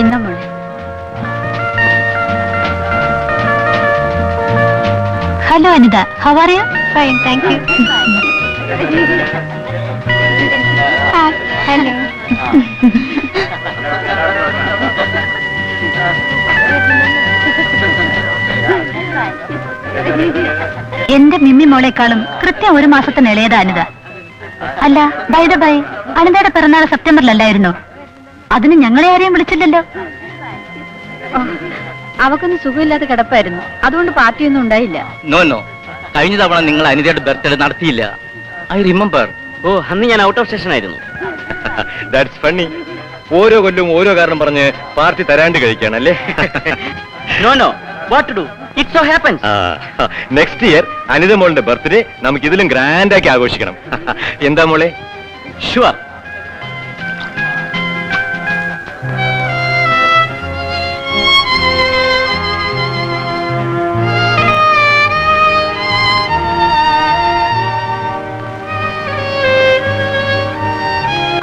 ഇന്ന മോളെ. Hello Anitha, how are you? Fine, thank you. Hello. എന്റെ മിമ്മി മോളെക്കാളും കൃത്യം 1 മാസത്തിന് ഇളയതാ അനിത. അല്ല, ബൈ ദ ബൈ, അനിതയുടെ പിറന്നാൾ സെപ്റ്റംബറിലല്ലായിരുന്നോ? അതിന് ഞങ്ങളെ ആരെയും വിളിച്ചില്ലല്ലോ. അവക്കൊന്നും സുഖമില്ലാതെ കിടപ്പായിരുന്നു, അതുകൊണ്ട് പാർട്ടിയൊന്നും ഉണ്ടായില്ല. നോ നോ, കഴിഞ്ഞ തവണ നിങ്ങൾ അനിതയുടെ ബർത്ത്ഡേ നടത്തിയില്ല. I remember. ഓ, അന്ന് ഞാൻ ഔട്ട് ഓഫ് സ്റ്റേഷൻ ആയിരുന്നു. That's funny. ഓരോ കൊല്ലവും ഓരോ കാരണം പറഞ്ഞ് പാർട്ടി തരാണ്ട് കഴിക്കാണല്ലേ? No no, what to do, it so happens. Next year Anita മോളുടെ ബർത്ത്ഡേ നമുക്ക് ഇതിലും ഗ്രാൻഡ് ആക്കി ആഘോഷിക്കണം. എന്താ മോളെ? ഷുവർ.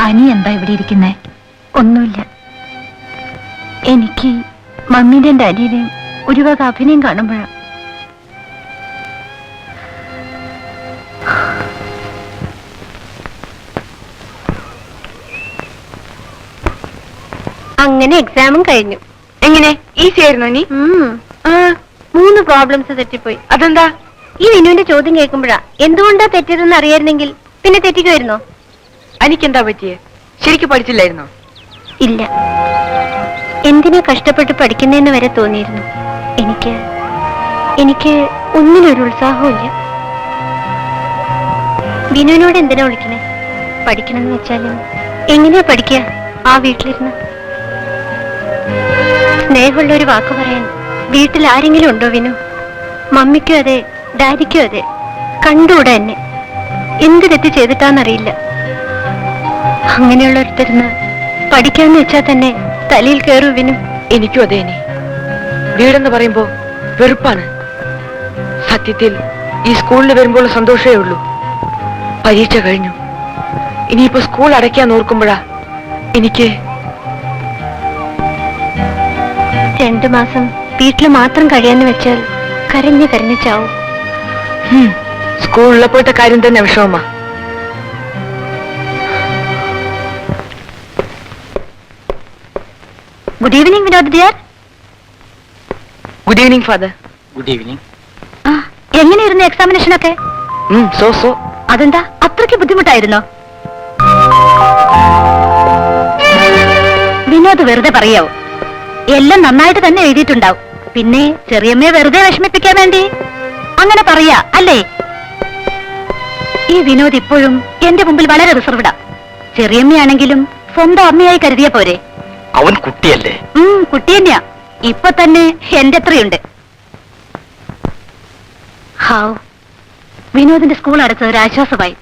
അനി എന്താ ഇവിടെ ഇരിക്കുന്നേ? ഒന്നുമില്ല. എനിക്ക് മമ്മീന്റെ അനിയനെയും ഒരു വക അഭിനയം കാണുമ്പോഴാ. അങ്ങനെ എക്സാമും കഴിഞ്ഞു. എങ്ങനെ? ഈസി ആയിരുന്നു നീ? 3 പ്രോബ്ലംസ് തെറ്റിപ്പോയി. അതെന്താ? ഈ വിനുവിന്റെ ചോദ്യം കേൾക്കുമ്പോഴാ എന്തുകൊണ്ടാ തെറ്റിയതെന്ന് അറിയായിരുന്നെങ്കിൽ പിന്നെ തെറ്റിക്കുമായിരുന്നോ? എനിക്കെന്താ പറ്റിയേ? ശരിക്കും പഠിച്ചില്ലായിരുന്നോ? ഇല്ല, എന്തിനാ കഷ്ടപ്പെട്ട് പഠിക്കുന്നതെന്ന് വരെ തോന്നിയിരുന്നു. എനിക്ക് ഒന്നിനൊരു ഉത്സാഹമില്ല. വിനുവിനോട് എന്തിനാ വിളിക്കണേ? പഠിക്കണമെന്ന് വെച്ചാലും എങ്ങനെയാ പഠിക്കുക ആ വീട്ടിലിരുന്ന്? സ്നേഹമുള്ള ഒരു വാക്ക് പറയാൻ വീട്ടിൽ ആരെങ്കിലും ഉണ്ടോ വിനു? മമ്മിക്കും അതെ, ഡാഡിക്കും അതെ. കണ്ടുകൂടാ എന്നെ. എന്ത് തെറ്റ് ചെയ്തിട്ടാന്നറിയില്ല. അങ്ങനെയുള്ളൊരുത്തരുന്ന് പഠിക്കാന്ന് വെച്ചാൽ തന്നെ തലയിൽ കയറൂ വിനു. എനിക്കും അതെ. ഇനി വീടെന്ന് പറയുമ്പോ വെറുപ്പാണ്. സത്യത്തിൽ ഈ സ്കൂളിൽ വരുമ്പോൾ സന്തോഷമേ ഉള്ളൂ. പരീക്ഷ കഴിഞ്ഞു, ഇനിയിപ്പോ സ്കൂൾ അടയ്ക്കാൻ ഓർക്കുമ്പോഴാ എനിക്ക് 2 മാസം വീട്ടിൽ മാത്രം കഴിയാന്ന് വെച്ചാൽ കരഞ്ഞു കരഞ്ഞു ചാവും. സ്കൂളിലപ്പോഴത്തെ കാര്യം തന്നെ വിഷമമാ. Good evening Vinod dear. Good evening father. Good evening. എങ്ങനെയായിരുന്നു എക്സാമിനേഷനൊക്കെ? സോ അതെന്താ അത്രയ്ക്ക് ബുദ്ധിമുട്ടായിരുന്നോ? വിനോദ് വെറുതെ പറയാവൂ. എല്ലാം നന്നായിട്ട് തന്നെ എഴുതിയിട്ടുണ്ടാവും. പിന്നെ ചെറിയമ്മയെ വെറുതെ വിഷമിപ്പിക്കാൻ വേണ്ടി അങ്ങനെ പറയാ അല്ലേ? ഈ വിനോദ് ഇപ്പോഴും എന്റെ മുമ്പിൽ വളരെ റിസർവ്ഡാ. ചെറിയമ്മയാണെങ്കിലും സ്വന്തം അമ്മയായി കരുതിയ പോരെ? അവൻ കുട്ടിയല്ലേ? കുട്ടി തന്നെയാ. ഇപ്പൊ തന്നെ എന്റെ എത്രയുണ്ട്. ഹാവ്, വിനോദിന്റെ സ്കൂൾ അടച്ചത് ഒരു ആശ്വാസമായി.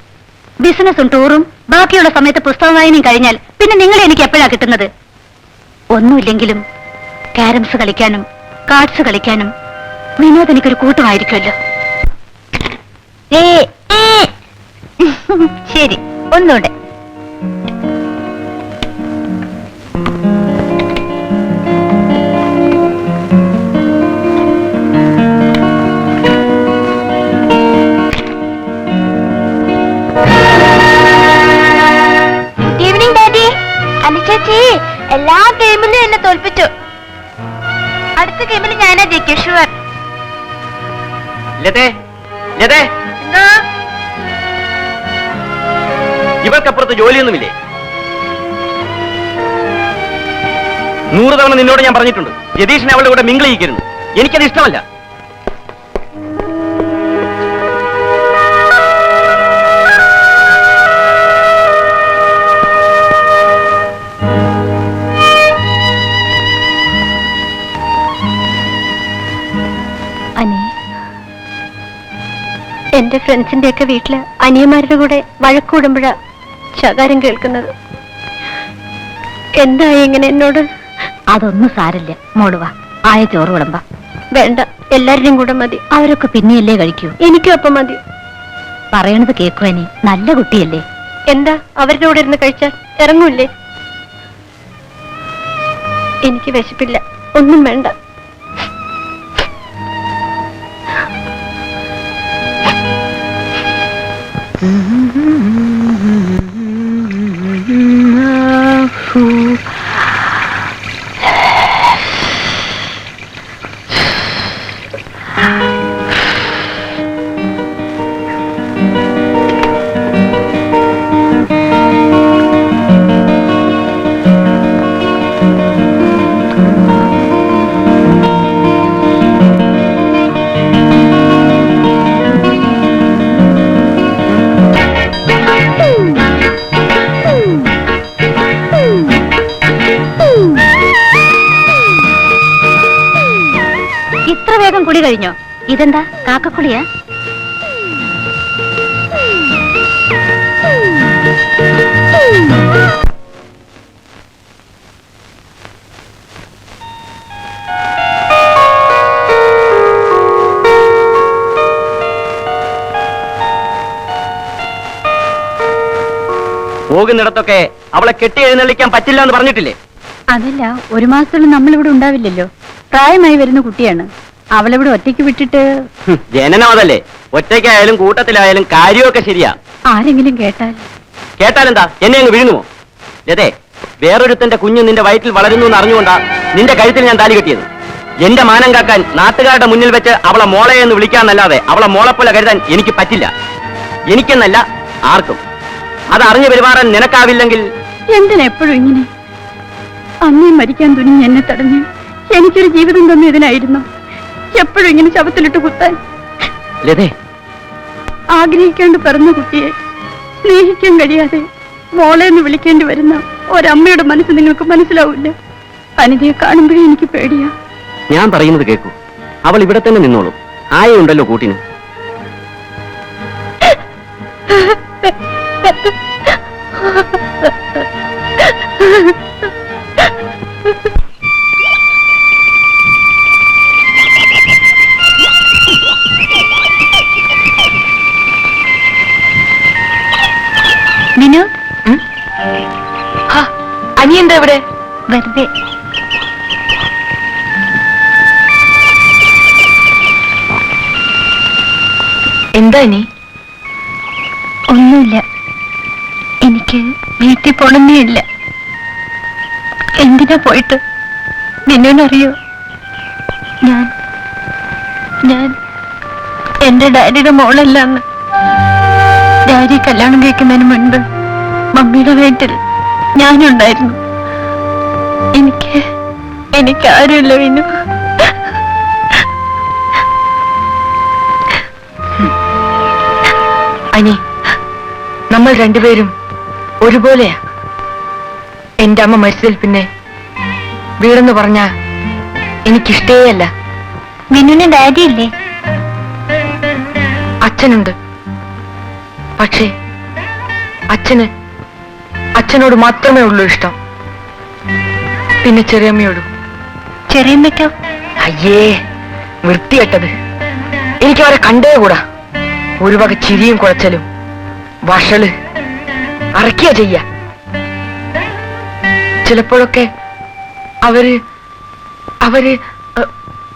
ബിസിനസ്സും ടൂറും ബാക്കിയുള്ള സമയത്ത് പുസ്തക വായനയും കഴിഞ്ഞാൽ പിന്നെ നിങ്ങളെ എനിക്ക് എപ്പോഴാ കിട്ടുന്നത്? ഒന്നുമില്ലെങ്കിലും ക്യാരംസ് കളിക്കാനും കാർഡ്സ് കളിക്കാനും വിനോദ് എനിക്കൊരു കൂട്ടുമായിരിക്കുമല്ലോ. ശരി, ഒന്നുകൂടെ. Evening daddy. അനുചേച്ചി എല്ലാ ഗെയിമിലും എന്നെ തോൽപ്പിച്ചു. അടുത്ത ഗെയിമിൽ ഞാനാ ജയിക്കും, ഷുവർ. ഇവർക്കപ്പുറത്ത് ജോലിയൊന്നുമില്ലേ? 100 തവണ നിന്നോട് ഞാൻ പറഞ്ഞിട്ടുണ്ട്, യതീഷിനെ അവളുടെ കൂടെ മിങ്കിൾ ചെയ്യിക്കരുത്. എനിക്കത് ഇഷ്ടമല്ല. എന്റെ ഫ്രണ്ട്സിന്റെ ഒക്കെ വീട്ടില് അനിയന്മാരുടെ കൂടെ വഴക്കൂടുമ്പോഴാ ശകാരം കേൾക്കുന്നത്. എന്തായി ഇങ്ങനെ എന്നോട്? അതൊന്നും സാരല്ല മോളുവാ, ആയ ചോറ് വിളമ്പ. വേണ്ട, എല്ലാവരുടെയും കൂടെ മതി. അവരൊക്കെ പിന്നെയല്ലേ കഴിക്കൂ. എനിക്കും അപ്പം മതി. പറയണത് കേക്കുവാനി, നല്ല കുട്ടിയല്ലേ? എന്താ അവരുടെ കൂടെ ഇരുന്ന് കഴിച്ചാൽ ഇറങ്ങൂല്ലേ? എനിക്ക് വിശപ്പില്ല, ഒന്നും വേണ്ട. ഇത്ര വേഗം കുടി കഴിഞ്ഞോ? ഇതെന്താ കാക്കക്കുളിയാ? പോകുന്നിടത്തൊക്കെ അവളെ കെട്ടി എഴുന്നള്ളിക്കാൻ പറ്റില്ല എന്ന് പറഞ്ഞിട്ടില്ലേ? അതല്ല, ഒരു മാസത്തോളം നമ്മളിവിടെ ഉണ്ടാവില്ലല്ലോ. പ്രായമായി വരുന്ന കുട്ടിയാണ്. അവളിവിടെ ഒറ്റയ്ക്ക് വിട്ടിട്ട് ജനനം അതല്ലേ. ഒറ്റയ്ക്കായാലും കൂട്ടത്തിലായാലും കാര്യമൊക്കെ ശരിയാ. ആരെങ്കിലും കേട്ടാൽ? കേട്ടാലെന്താ, എന്നെ അങ്ങ് വിഴുങ്ങുമോ? ലതേ, വേറൊരുത്തന്റെ കുഞ്ഞ് നിന്റെ വയറ്റിൽ വളരുന്നു എന്ന് അറിഞ്ഞുകൊണ്ടാ നിന്റെ കഴുത്തിൽ ഞാൻ താലി കെട്ടിയത്. എന്റെ മാനം കാക്കാൻ നാട്ടുകാരുടെ മുന്നിൽ വെച്ച് അവളെ മോളെ എന്ന് വിളിക്കാന്നല്ലാതെ അവളെ മോളെപ്പോലെ കരുതാൻ എനിക്ക് പറ്റില്ല. എനിക്കെന്നല്ല, ആർക്കും. അതറിഞ്ഞു പെരുമാറാൻ നിനക്കാവില്ലെങ്കിൽ എന്തിനെപ്പോഴും ഇങ്ങനെ? അന്നേ മരിക്കാൻ തുനിഞ്ഞ് എന്നെ തടഞ്ഞ് എനിക്കൊരു ജീവിതം തന്നെ ഇതിനായിരുന്നു. എപ്പോഴും ഇങ്ങനെ ശവത്തിലിട്ട് കുത്താൻ? ലതേ, ആഗ്രഹിക്കാണ്ട് പിറന്ന കുട്ടിയെ സ്നേഹിക്കാൻ കഴിയാതെ മോളെ എന്ന് വിളിക്കേണ്ടി വരുന്ന ഒരമ്മയുടെ മനസ്സ് നിങ്ങൾക്ക് മനസ്സിലാവില്ല. അനിതയെ കാണുമ്പോഴേ എനിക്ക് പേടിയാ. ഞാൻ പറയുന്നത് കേൾക്കൂ. അവൾ ഇവിടെ തന്നെ നിന്നോളൂ. ആയുണ്ടല്ലോ കൂട്ടിന്. വിനു, അനി എന്താ ഇവിടെ? വെറുതെ. എന്താ ഇനി? ഒന്നുമില്ല. എനിക്ക് വീട്ടിൽ പോണമെന്നേ ഇല്ല. എന്തിനാ പോയിട്ട്? വിനുവിനറിയോ, ഞാൻ ഞാൻ എന്റെ ഡാഡിയുടെ മോളല്ലാന്ന്. ഡാഡി കല്യാണം കഴിക്കുന്നതിന് മുൻപ് മമ്മിയുടെ വീട്ടിൽ ഞാനുണ്ടായിരുന്നു. എനിക്ക് ആരുമില്ല വിനു. അനി, നമ്മൾ രണ്ടുപേരും ഒരുപോലെയാ. എന്റെ അമ്മ മരിച്ചതിൽ പിന്നെ വീടെന്ന് പറഞ്ഞ എനിക്കിഷ്ടേയല്ല. വിനുവിന് ഡാഡി ഇല്ലേ? അച്ഛനുണ്ട്. പക്ഷേ അച്ഛനോട് മാത്രമേ ഉള്ളൂ ഇഷ്ടം. പിന്നെ ചെറിയമ്മയോടും. ചെറിയമ്മയ്ക്കോ? അയ്യേ, വൃത്തികെട്ടത്. എനിക്ക് അവരെ കണ്ടേ കൂടാ. ഒരു വക ചിരിയും കുഴച്ചലും വഷള് അറക്കിയ ചെയ്യ. ചിലപ്പോഴൊക്കെ അവര്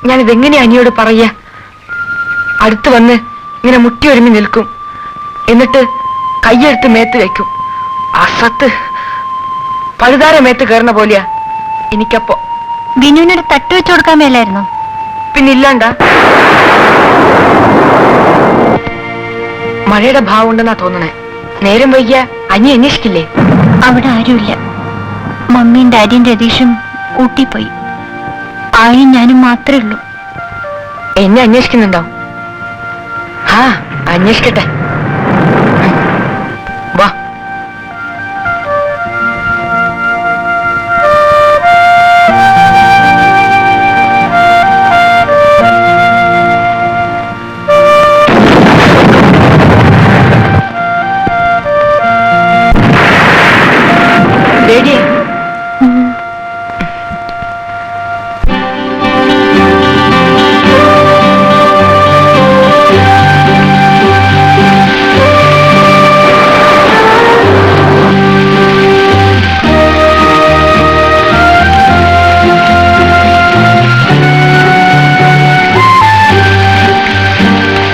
ഞാനിതെങ്ങനെ അനിയോട് പറയാ? അടുത്ത് വന്ന് ഇങ്ങനെ മുട്ടി ഒരുമി നിൽക്കും. എന്നിട്ട് കയ്യെടുത്ത് മേത്ത് വയ്ക്കും. അസത്ത് പഴുതാര മേത്ത് കയറുന്ന പോലെയാ എനിക്കപ്പോ. വിനുവിനൊരു തട്ട് വെച്ചു കൊടുക്കാൻ മേലായിരുന്നോ? പിന്നില്ലാണ്ട. മഴയുടെ ഭാവം ഉണ്ടെന്നാ തോന്നണേ. നേരം വൈകിയ അനി അന്വേഷിക്കില്ലേ? അവിടെ ആരുമില്ല. മമ്മിയും ഡാഡിയും രതീഷും ഊട്ടിപ്പോയി. ആയും ഞാനും മാത്രമേ ഉള്ളൂ. എന്നെ അന്വേഷിക്കുന്നുണ്ടോ? ആ, അന്വേഷിക്കട്ടെ.